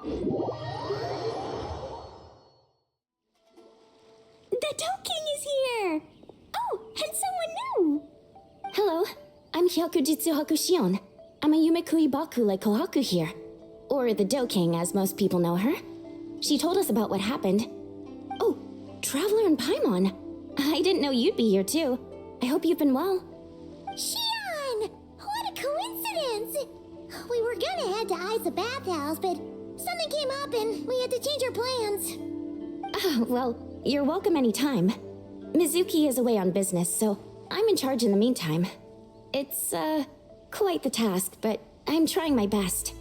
The Dough King is here! Oh, and someone new! Hello, I'm Hyakujitsu Hakushion. I'm a Yumekui Baku like Kohaku here. Or the Dough King, as most people know her. She told us about what happened. Oh, Traveler and Paimon. I didn't know you'd be here too. I hope you've been well. Shion! What a coincidence! We were gonna head to Isa Bathhouse, but something came up and we had to change our plans. Oh, well, you're welcome anytime. Mizuki is away on business, so I'm in charge in the meantime. It's, quite the task, but I'm trying my best.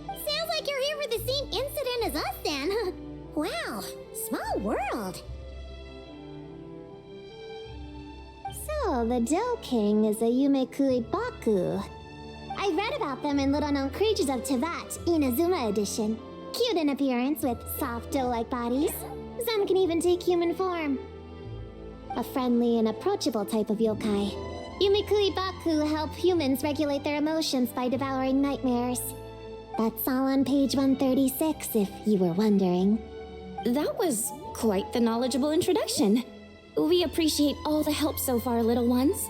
Sounds like you're here for the same incident as us then. Wow, small world. So, the Dough King is a Yumekui Baku. I read about them in Little Known Creatures of Tevat, Inazuma edition. Cute in appearance with soft dough-like bodies. Some can even take human form. A friendly and approachable type of yokai. Yumekui Baku help humans regulate their emotions by devouring nightmares. That's all on page 136, if you were wondering. That was quite the knowledgeable introduction. We appreciate all the help so far, little ones.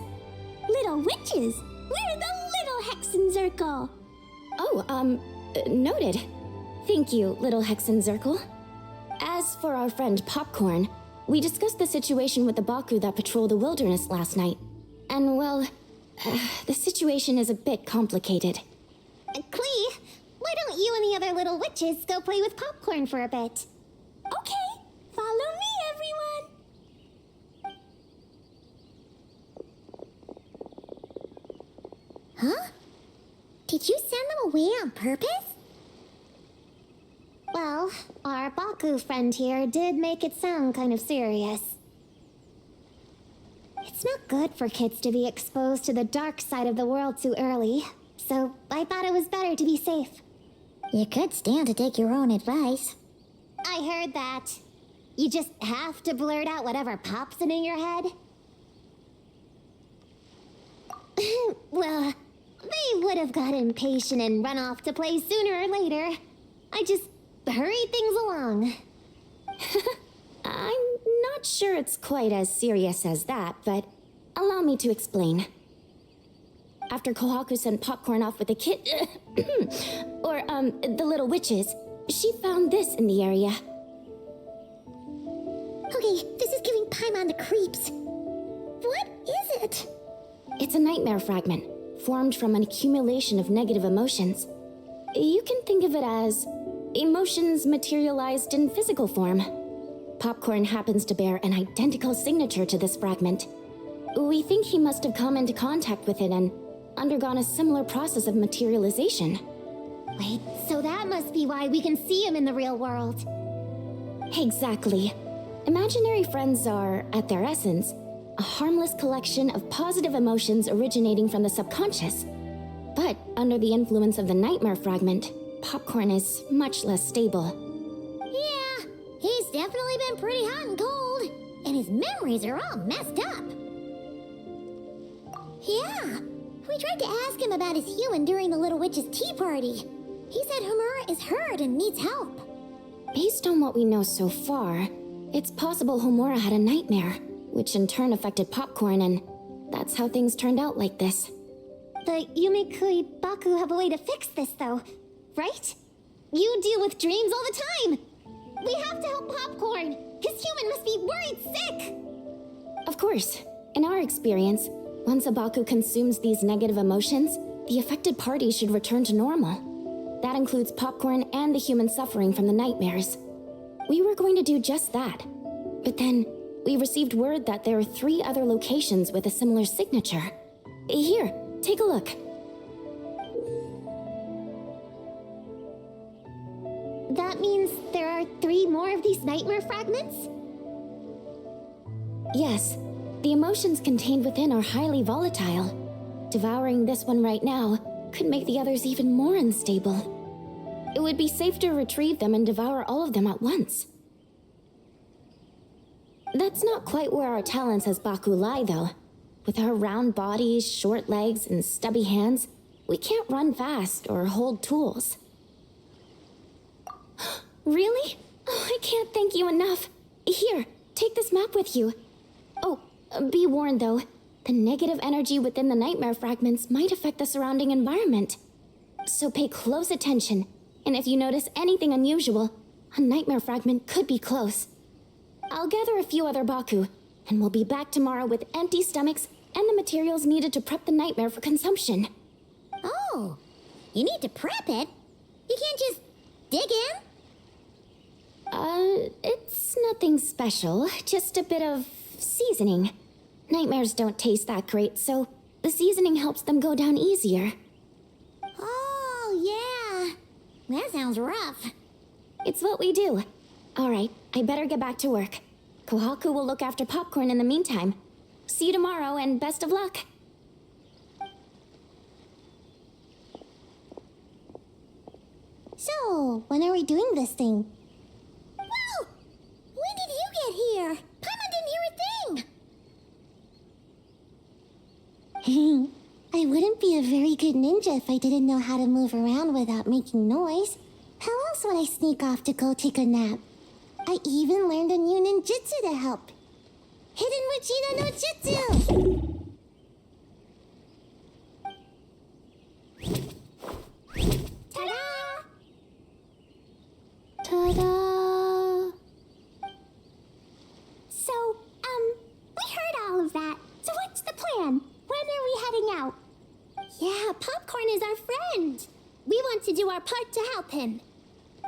Little witches! We're the Little Hexenzirkel! Oh, noted. Thank you, little Hexenzirkel. As for our friend Popcorn, we discussed the situation with the Baku that patrol the wilderness last night. And well, the situation is a bit complicated. Klee, why don't you and the other little witches go play with Popcorn for a bit? Okay, follow me, everyone! Huh? Did you send them away on purpose? Well, our Baku friend here did make it sound kind of serious. It's not good for kids to be exposed to the dark side of the world too early, so I thought it was better to be safe. You could stand to take your own advice. I heard that. You just have to blurt out whatever pops in your head. Well, they would have got impatient and run off to play sooner or later. I just hurried things along. I'm not sure it's quite as serious as that, but allow me to explain. After Kohaku sent Popcorn off with the kid, or, the little witches, she found this in the area. Okay, this is giving Paimon the creeps. What is it? It's a nightmare fragment, formed from an accumulation of negative emotions. You can think of it as emotions materialized in physical form. Popcorn happens to bear an identical signature to this fragment. We think he must have come into contact with it and undergone a similar process of materialization. Wait, so that must be why we can see him in the real world. Exactly. Imaginary friends are, at their essence, a harmless collection of positive emotions originating from the subconscious. But under the influence of the nightmare fragment, Popcorn is much less stable. Yeah, he's definitely been pretty hot and cold, and his memories are all messed up. Yeah, we tried to ask him about his human during the Little Witch's tea party. He said Homura is hurt and needs help. Based on what we know so far, it's possible Homura had a nightmare, which in turn affected Popcorn, and that's how things turned out like this. The Yumekui Baku have a way to fix this, though, right? You deal with dreams all the time. We have to help Popcorn. His human must be worried sick. Of course. In our experience, once a Baku consumes these negative emotions, the affected party should return to normal. That includes Popcorn and the human suffering from the nightmares. We were going to do just that. But then, we received word that there are 3 other locations with a similar signature. Here, take a look. That means there are 3 more of these nightmare fragments? Yes, the emotions contained within are highly volatile. Devouring this one right now could make the others even more unstable. It would be safe to retrieve them and devour all of them at once. That's not quite where our talents as Baku lie, though. With our round bodies, short legs, and stubby hands, we can't run fast or hold tools. Really? Oh, I can't thank you enough. Here, take this map with you. Oh, be warned though. The negative energy within the nightmare fragments might affect the surrounding environment. So pay close attention, and if you notice anything unusual, a nightmare fragment could be close. I'll gather a few other Baku, and we'll be back tomorrow with empty stomachs and the materials needed to prep the nightmare for consumption. Oh, you need to prep it? You can't just dig in? It's nothing special, just a bit of seasoning. Nightmares don't taste that great, so the seasoning helps them go down easier. Oh, yeah. That sounds rough. It's what we do. All right, I better get back to work. Kohaku will look after Popcorn in the meantime. See you tomorrow, and best of luck. So, when are we doing this thing? Whoa! When did you get here? Paimon didn't hear a thing! I wouldn't be a very good ninja if I didn't know how to move around without making noise. How else would I sneak off to go take a nap? I even learned a new ninjutsu to help. Hidden Wachina no Jutsu! Ta-da! Ta-da! So, we heard all of that. So what's the plan? When are we heading out? Yeah, Popcorn is our friend. We want to do our part to help him.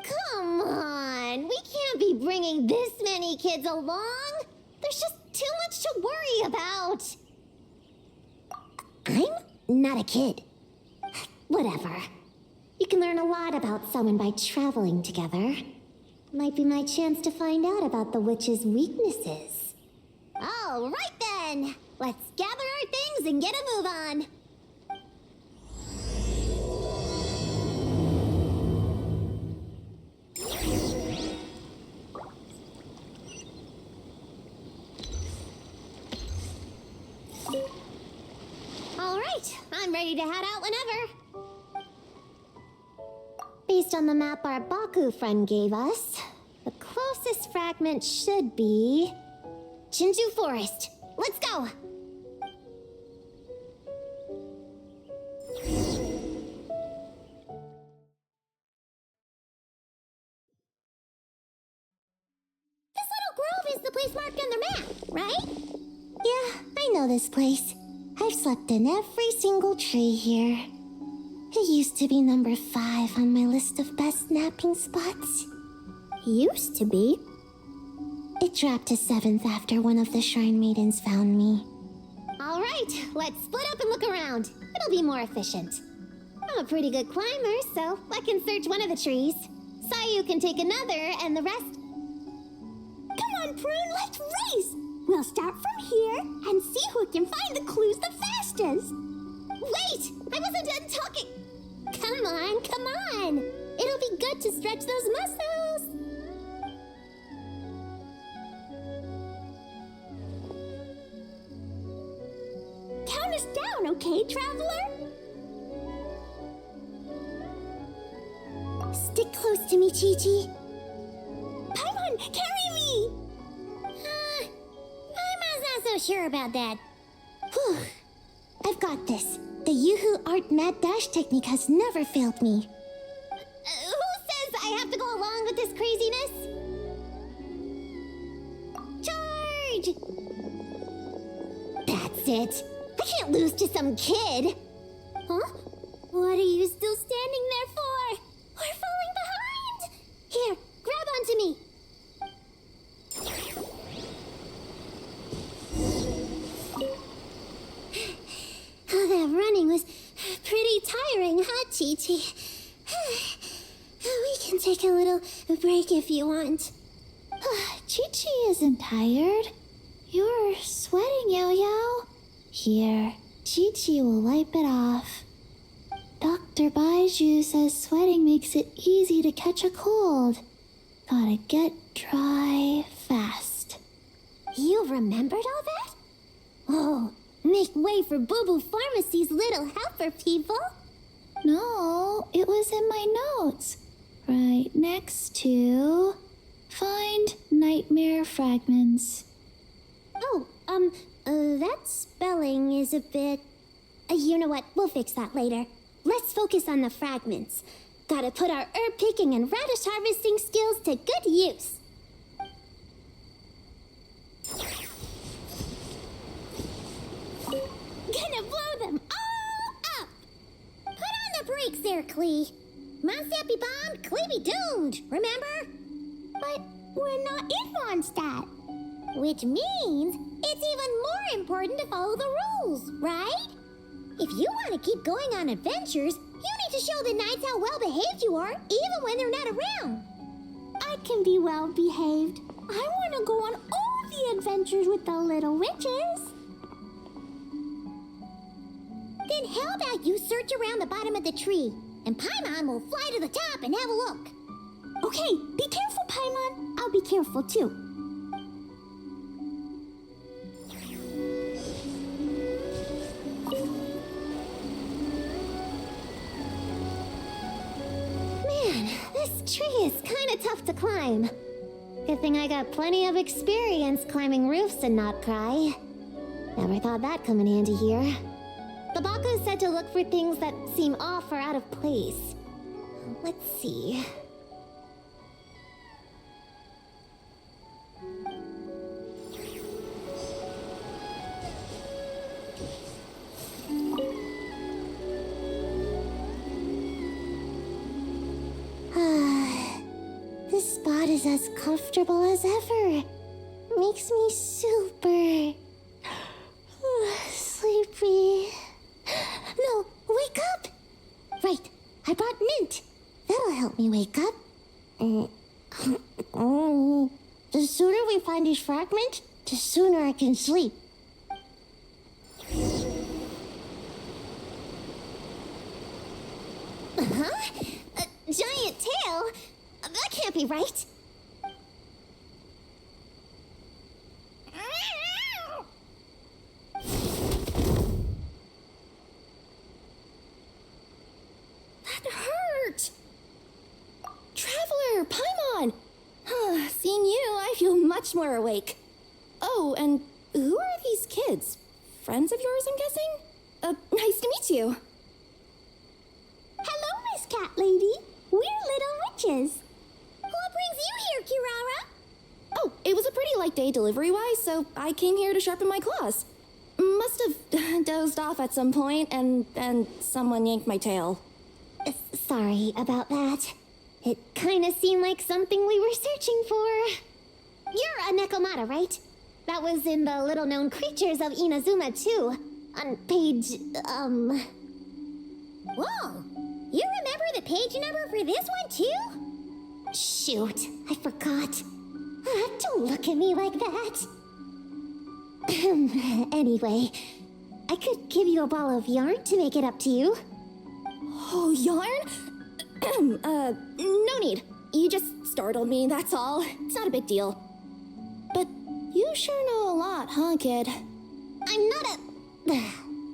Come on, we can't be bringing this many kids along. There's just too much to worry about. I'm not a kid. Whatever. You can learn a lot about someone by traveling together. Might be my chance to find out about the witch's weaknesses. All right then, let's gather our things and get a move on. All right, I'm ready to head out whenever. Based on the map our Baku friend gave us, the closest fragment should be Jinju Forest. Let's go! This little grove is the place marked on the map, right? Yeah, I know this place. I've slept in every single tree here. It used to be number 5 on my list of best napping spots. Used to be? It dropped to 7th after one of the shrine maidens found me. All right, let's split up and look around. It'll be more efficient. I'm a pretty good climber, so I can search one of the trees. Sayu can take another, and the rest... Come on, Prune, let's race! We'll start from here and see who can find the clues the fastest. Wait! I wasn't done talking! Come on, come on! It'll be good to stretch those muscles! Count us down, okay, traveler? Stick close to me, Chi-Chi. Paimon, carry me! Paimon's not so sure about that. Whew. I've got this. The Yoo-Hoo Art Mad Dash technique has never failed me. Who says I have to go along with this craziness? Charge! That's it. I can't lose to some kid. Huh? What are you still standing there for? We're falling behind! Here, grab onto me. Oh, that running was pretty tiring, huh, Chi-Chi? We can take a little break if you want. Chi-Chi isn't tired. You're sweating, Yo-Yo. Here, Chi-Chi will wipe it off. Dr. Baiju says sweating makes it easy to catch a cold. Gotta get dry fast. You remembered all that? Oh, make way for Boo Boo Pharmacy's little helper, people. No, it was in my notes. Right next to... Find nightmare fragments. Oh, that spelling is a bit... you know what? We'll fix that later. Let's focus on the fragments. Gotta put our herb picking and radish harvesting skills to good use. Gonna blow them all up! Put on the brakes there, Klee. Mondstadt be bombed, Klee be doomed, remember? But we're not in Mondstadt. Which means it's even more important to follow the rules, right? If you want to keep going on adventures, you need to show the knights how well behaved you are, even when they're not around. I can be well behaved. I want to go on all the adventures with the little witches. Then how about you search around the bottom of the tree, and Paimon will fly to the top and have a look. Okay, be careful, Paimon. I'll be careful too. Man, this tree is kind of tough to climb. Good thing I got plenty of experience climbing roofs and not cry. Never thought that'd come in handy here. The Baku said to look for things that seem off or out of place. Let's see. This spot is as comfortable as ever. Makes me super sleepy. No, wake up! Right, I brought mint. That'll help me wake up. The sooner we find these fragments, the sooner I can sleep. Huh? A giant tail? That can't be right. That hurt! Traveler, Paimon! Seeing you, I feel much more awake. Oh, and who are these kids? Friends of yours, I'm guessing? Nice to meet you. Hello, Miss Cat Lady. We're little witches. What brings you here, Kirara? Oh, it was a pretty light day delivery-wise, so I came here to sharpen my claws. Must have dozed off at some point, and someone yanked my tail. Sorry about that. It kind of seemed like something we were searching for. You're a Nekomata, right? That was in the little-known creatures of Inazuma, too. On page, Whoa! You remember the page number for this one, too? Shoot, I forgot. Don't look at me like that. Anyway, I could give you a ball of yarn to make it up to you. Oh, yarn? No need. You just startled me, that's all. It's not a big deal. But you sure know a lot, huh, kid? I'm not a...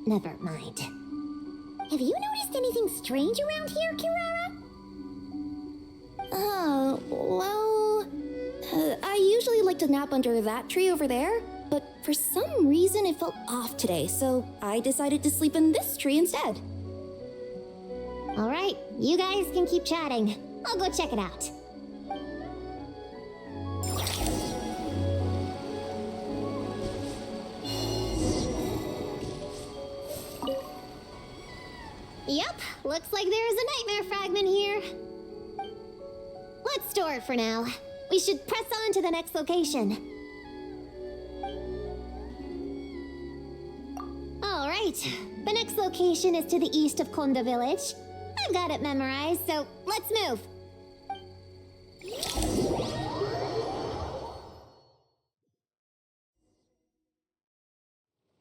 Never mind. Have you noticed anything strange around here, Kirara? I usually like to nap under that tree over there, but for some reason it felt off today, so I decided to sleep in this tree instead. All right, you guys can keep chatting. I'll go check it out. Yep, looks like there is a nightmare fragment here. Let's store it for now. We should press on to the next location. All right, the next location is to the east of Konda Village. I've got it memorized, so let's move.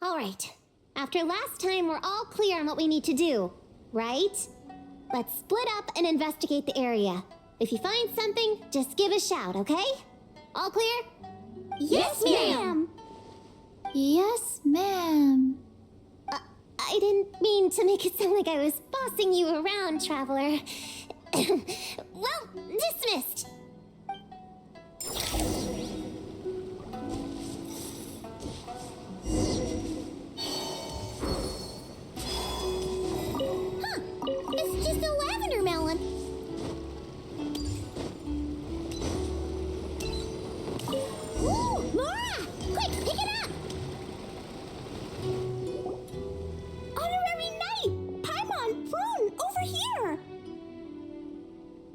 All right, after last time, we're all clear on what we need to do, right? Let's split up and investigate the area. If you find something, just give a shout, okay? All clear? Yes, ma'am. Yes, ma'am. I didn't mean to make it sound like I was bossing you around, Traveler. Well, dismissed. Huh, it's just a lavender melon. Ooh, Mora! Quick, pick it up! Honorary Knight! Paimon, Prune, over here!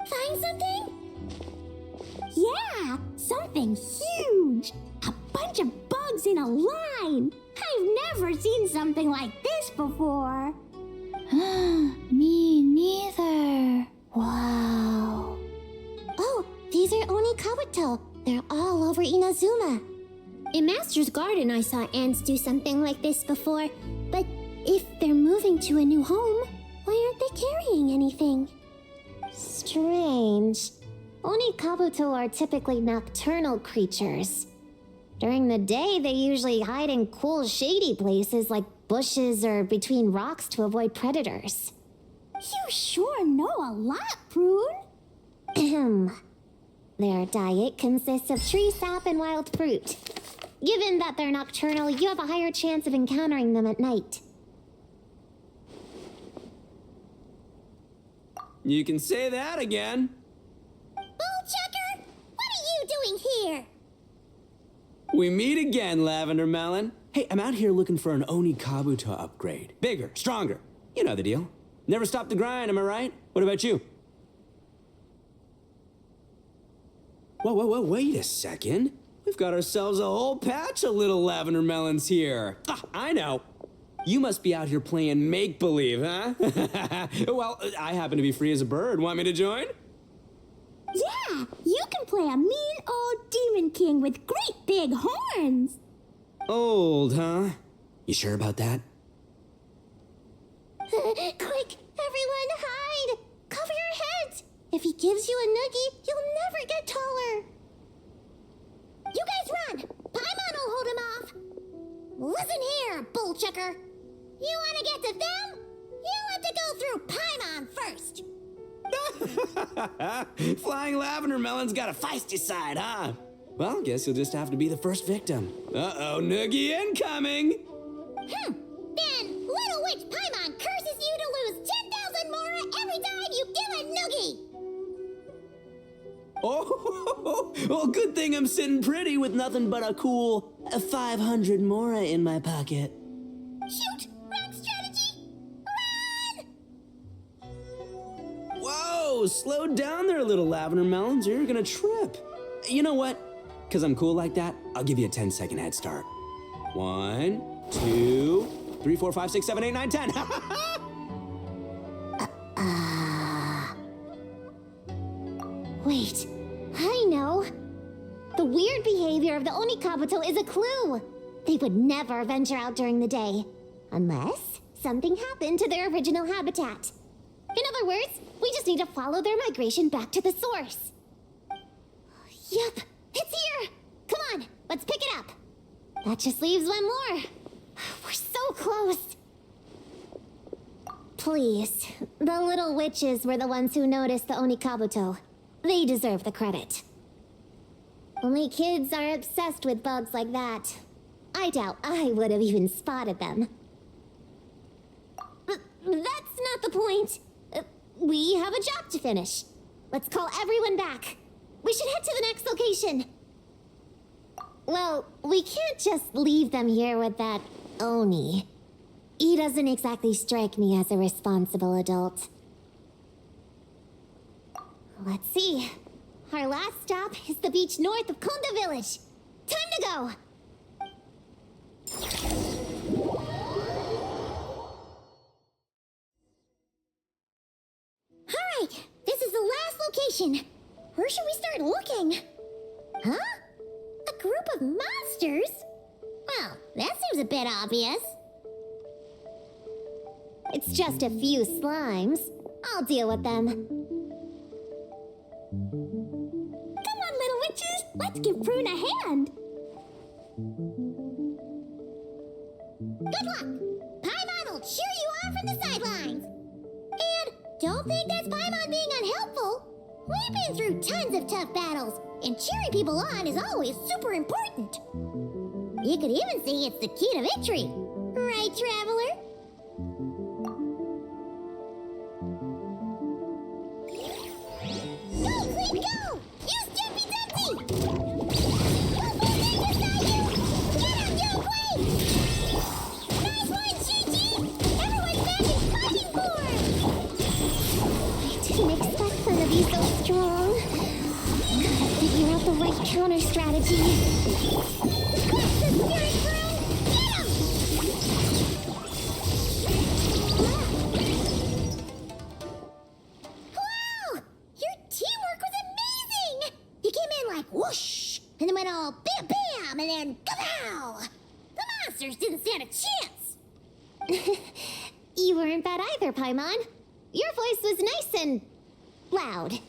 Find something? Yeah, something huge! A bunch of bugs in a line! I've never seen something like this before! Me neither. Wow. Oh, these are Onikabuto. They're all over Inazuma. In Master's Garden, I saw ants do something like this before. But if they're moving to a new home, why aren't they carrying anything? Strange. Onikabuto are typically nocturnal creatures. During the day, they usually hide in cool, shady places like bushes or between rocks to avoid predators. You sure know a lot, Prune. Ahem. Their diet consists of tree sap and wild fruit. Given that they're nocturnal, you have a higher chance of encountering them at night. You can say that again. Bullchucker, what are you doing here? We meet again, Lavender Melon. Hey, I'm out here looking for an Onikabuto upgrade. Bigger, stronger. You know the deal. Never stop the grind, am I right? What about you? Whoa, wait a second. We've got ourselves a whole patch of little Lavender Melons here. Ah, I know. You must be out here playing make-believe, huh? Well, I happen to be free as a bird. Want me to join? Yeah, you can play a mean old demon king with great big horns. Old, huh? You sure about that? Quick, everyone hide! Cover your heads! If he gives you a noogie, you'll never get taller. You guys run! Paimon will hold him off. Listen here, bullchucker. You want to get to them? You have to go through Paimon first. Flying Lavender Melon's got a feisty side, huh? Well, guess you'll just have to be the first victim. Uh-oh, noogie incoming! Then Little Witch Paimon curses you to lose 10,000 Mora every time you give a noogie! Oh, well, good thing I'm sitting pretty with nothing but a cool 500 Mora in my pocket. Shoot! Wrong strategy! Run! Whoa, slow down there, little Lavender Melons, or you're gonna trip. You know what? Because I'm cool like that, I'll give you a 10-second head start. 1, 2, 3, 4, 5, 6, 7, 8, 9, 10. Wait, I know. The weird behavior of the Onikabuto is a clue. They would never venture out during the day, unless something happened to their original habitat. In other words, we just need to follow their migration back to the source. Yup, it's here! Come on, let's pick it up. That just leaves one more. We're so close. Please, the little witches were the ones who noticed the Onikabuto. They deserve the credit. Only kids are obsessed with bugs like that. I doubt I would have even spotted them. But that's not the point. We have a job to finish. Let's call everyone back. We should head to the next location. Well, we can't just leave them here with that Oni. He doesn't exactly strike me as a responsible adult. Let's see. Our last stop is the beach north of Konda Village. Time to go! Alright, this is the last location. Where should we start looking? Huh? A group of monsters? Well, that seems a bit obvious. It's just a few slimes. I'll deal with them. Come on, little witches! Let's give Prune a hand! Good luck! Paimon will cheer you on from the sidelines! And don't think that's Paimon being unhelpful! We've been through tons of tough battles, and cheering people on is always super important. You could even say it's the key to victory. Right, Traveler? Go, Cleve, go! Use Jumpy Dumpty! Go, Bullseye beside you! Get him, yo, Cleve! Nice one, Chi-Chi! Everyone's back in fighting form! I didn't expect them to be so strong. Gotta figure out the right counter strategy. Crush the spirit crown! Get him! Wow! Your teamwork was amazing! You came in like whoosh, and then went all bam bam, and then kapow! The monsters didn't stand a chance! You weren't bad either, Paimon. Your voice was nice and loud.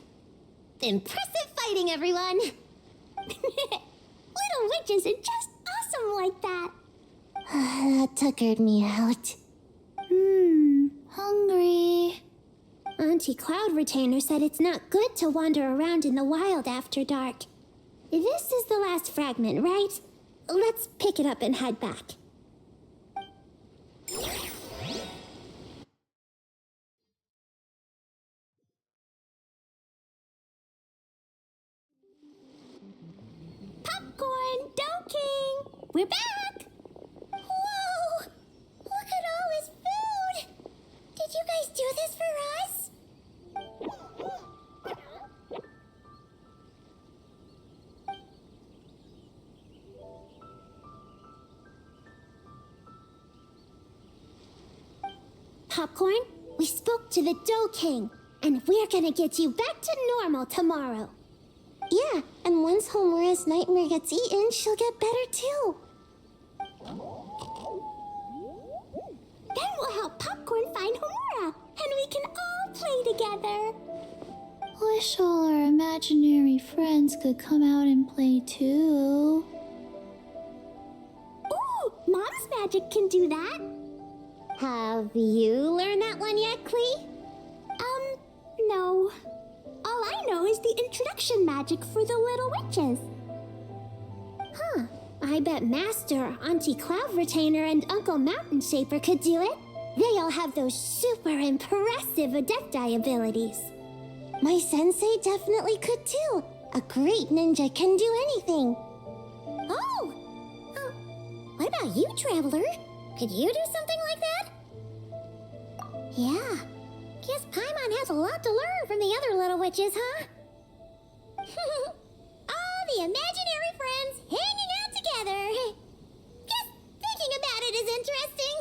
Impressive fighting, everyone! Little witches are just awesome like that. That tuckered me out. Hungry. Auntie Cloud Retainer said it's not good to wander around in the wild after dark. This is the last fragment, right? Let's pick it up and head back. Popcorn, King! We're back! Whoa! Look at all this food! Did you guys do this for us? Popcorn, we spoke to the King, and we're gonna get you back to normal tomorrow. Yeah, and once Homora's nightmare gets eaten, she'll get better too. Then we'll help Popcorn find Homura, and we can all play together. Wish all our imaginary friends could come out and play too. Ooh, Mom's magic can do that. Have you learned that one yet, Klee? No. All I know is the introduction magic for the little witches. Huh. I bet Master, Auntie Cloud Retainer, and Uncle Mountain Shaper could do it. They all have those super impressive Adepti abilities. My sensei definitely could too. A great ninja can do anything. Oh! What about you, Traveler? Could you do something like that? Yeah. Guess Paimon has a lot to learn from the other little witches, huh? All the imaginary friends hanging out together. Just thinking about it is interesting.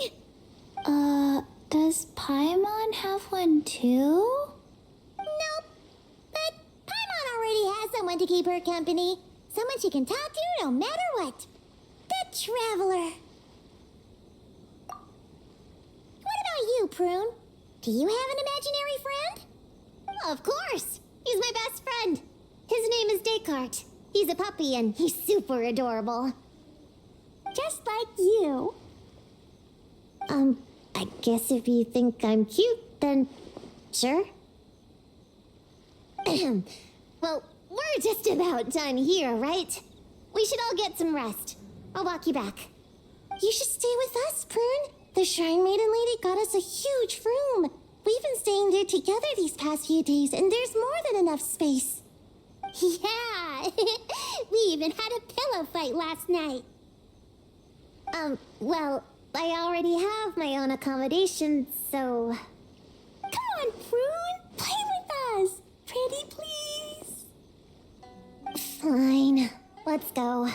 Does Paimon have one too? Nope. But Paimon already has someone to keep her company. Someone she can talk to no matter what. The Traveler. What about you, Prune? Do you have an imaginary friend? Of course. He's my best friend. His name is Descartes. He's a puppy and he's super adorable. Just like you. I guess if you think I'm cute, then sure. Well, we're just about done here, right? We should all get some rest. I'll walk you back. You should stay with us, Prune. The Shrine Maiden Lady got us a huge room. We've been staying there together these past few days, and there's more than enough space. Yeah, we even had a pillow fight last night. Well, I already have my own accommodation, so... Come on, Prune, play with us. Pretty, please. Fine, let's go.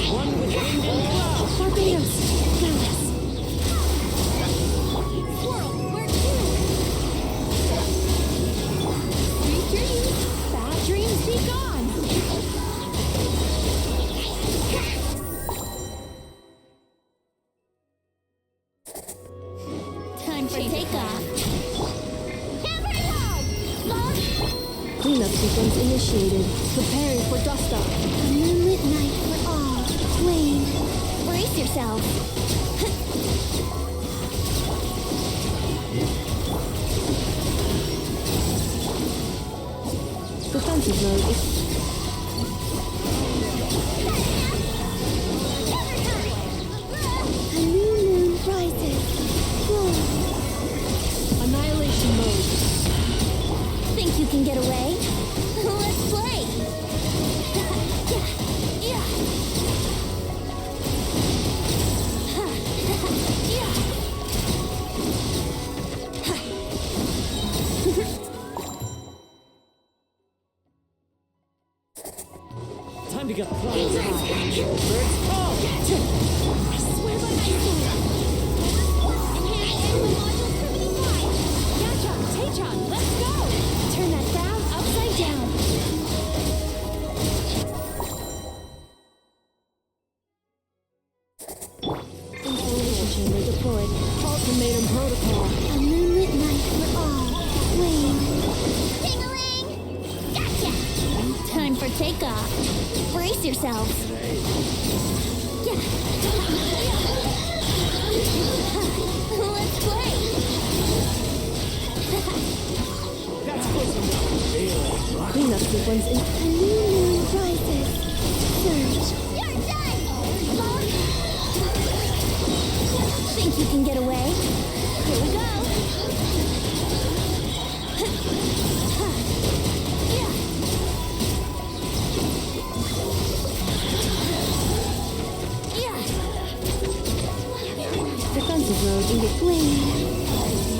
One with wind and cloud. Barbados! Phyllis! Squirrel, where to? Speak your youth. Bad dreams be gone. Time for takeoff. Cleanup sequence initiated. Preparing for dust up. A moonlit night for all. Wayne, brace yourself. Defensive mode is... A new moon rises. Whoa. Annihilation mode. Think you can get away? Let's play. Time to get clouds high. Birds call. I swear by my soul. Enhanced airway module pivoting wide. Gachon, Tachon, let's go. Turn that frown upside down. Installation chamber deployed. Ultimatum protocol. A moonlit night for all. Wayne. Ding-a-ling! Gotcha! Time for takeoff. Brace yourselves. Let's play. That's close enough. Cleanup sequence in... A new moon rises. Surge. You're done! Load. Think you can get away? Here we go. Defensive mode in... Wayne.